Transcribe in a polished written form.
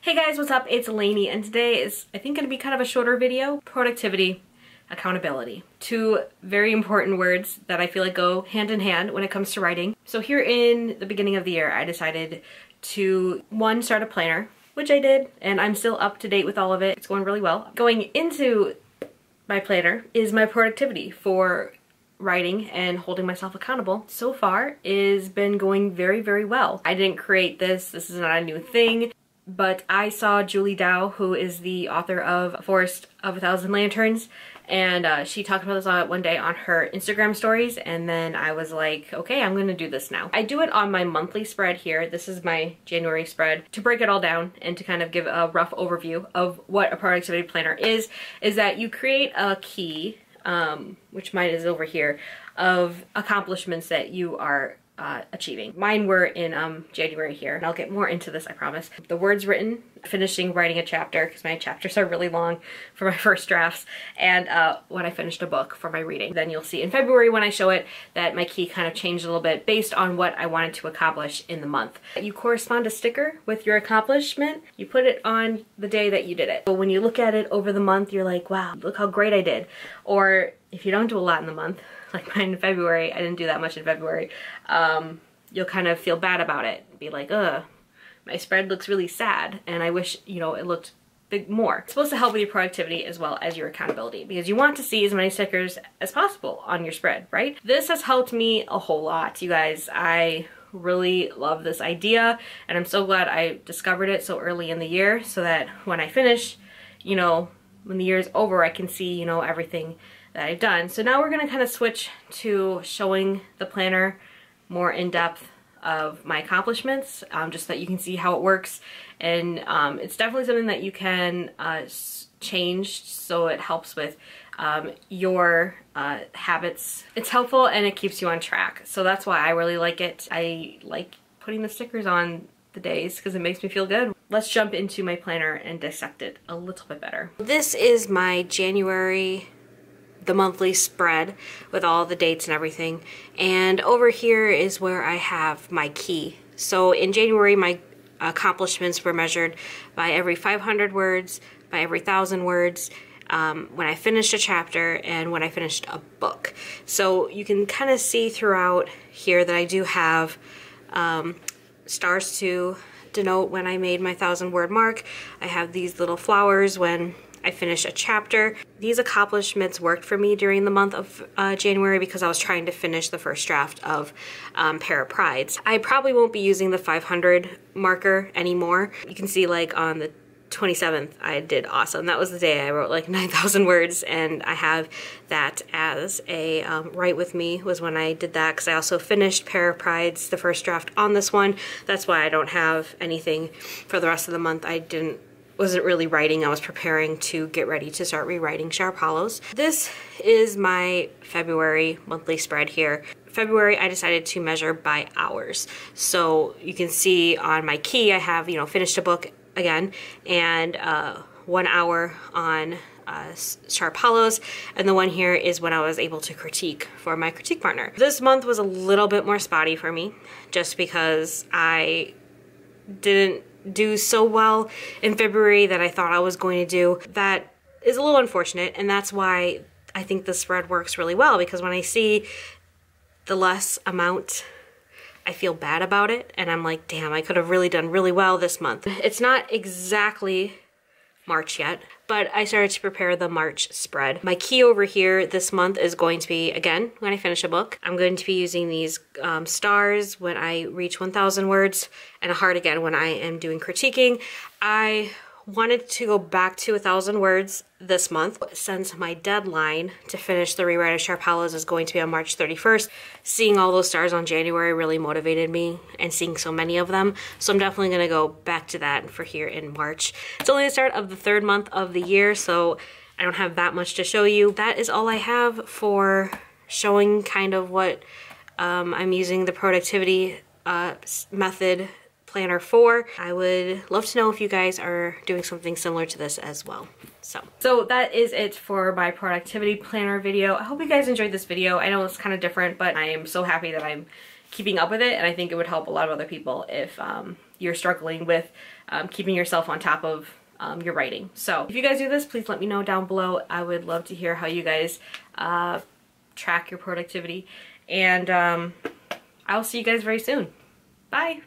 Hey guys, what's up? It's Lainey, and today is, I think, going to be kind of a shorter video. Productivity, accountability. Two very important words that I feel like go hand in hand when it comes to writing. So here in the beginning of the year, I decided to, one, start a planner, which I did, and I'm still up to date with all of it. It's going really well. Going into my planner is my productivity for writing and holding myself accountable. So far, is been going very, very well. I didn't create this. This is not a new thing. But I saw Julie Dow, who is the author of Forest of a Thousand Lanterns, and she talked about this one day on her Instagram stories, and then I was like, okay, I'm gonna do this now. I do it on my monthly spread here. This is my January spread. To break it all down and to kind of give a rough overview of what a productivity planner is that you create a key, which mine is over here, of accomplishments that you are achieving. Mine were in January here, and I'll get more into this, I promise. The words written, finishing writing a chapter, because my chapters are really long for my first drafts, and when I finished a book for my reading. Then you'll see in February when I show it that my key kind of changed a little bit based on what I wanted to accomplish in the month. You correspond a sticker with your accomplishment. You put it on the day that you did it. But when you look at it over the month, you're like, wow, look how great I did. Or if you don't do a lot in the month, like mine in February, I didn't do that much in February, you'll kind of feel bad about it. Be like, ugh, my spread looks really sad, and I wish, you know, it looked big more. It's supposed to help with your productivity as well as your accountability, because you want to see as many stickers as possible on your spread, right? This has helped me a whole lot, you guys. I really love this idea, and I'm so glad I discovered it so early in the year, so that when I finish, you know, when the year is over, I can see, you know, everything that I've done. So now we're gonna kind of switch to showing the planner more in depth of my accomplishments, just so that you can see how it works. And it's definitely something that you can change so it helps with your habits. It's helpful and it keeps you on track. So that's why I really like it. I like putting the stickers on the days because it makes me feel good. Let's jump into my planner and dissect it a little bit better. This is my January, the monthly spread with all the dates and everything, and over here is where I have my key. So in January, my accomplishments were measured by every 500 words, by every 1,000 words, when I finished a chapter, and when I finished a book. So you can kind of see throughout here that I do have stars to denote when I made my 1,000-word mark. I have these little flowers when I finished a chapter. These accomplishments worked for me during the month of January because I was trying to finish the first draft of Pair of Prides. I probably won't be using the 500 marker anymore. You can see, like, on the 27th, I did awesome. That was the day I wrote like 9,000 words, and I have that as a write with me was when I did that, because I also finished Pair of Prides, the first draft, on this one. That's why I don't have anything for the rest of the month. I wasn't really writing. I was preparing to get ready to start rewriting Sharp Hollows. This is my February monthly spread here. February, I decided to measure by hours. So you can see on my key, I have, you know, finished a book again, and 1 hour on Sharp Hollows, and the one here is when I was able to critique for my critique partner. This month was a little bit more spotty for me, just because I didn't do so well in February that I thought I was going to do. That is a little unfortunate, and that's why I think the spread works really well, because when I see the less amount, I feel bad about it, and I'm like, damn, I could have really done really well this month. It's not exactly March yet, but I started to prepare the March spread. My key over here this month is going to be, again, when I finish a book. I'm going to be using these stars when I reach 1,000 words, and a heart again when I am doing critiquing. I wanted to go back to 1,000 words this month, since my deadline to finish the rewrite of Sharp Hollows is going to be on March 31st. Seeing all those stars on January really motivated me, and seeing so many of them. So I'm definitely gonna go back to that for here in March. It's only the start of the 3rd month of the year, so I don't have that much to show you. That is all I have for showing kind of what I'm using the productivity method planner for. I would love to know if you guys are doing something similar to this as well. So that is it for my productivity planner video. I hope you guys enjoyed this video. I know it's kind of different, but I am so happy that I'm keeping up with it, and I think it would help a lot of other people if you're struggling with keeping yourself on top of your writing. So if you guys do this, please let me know down below. I would love to hear how you guys track your productivity, and I'll see you guys very soon. Bye!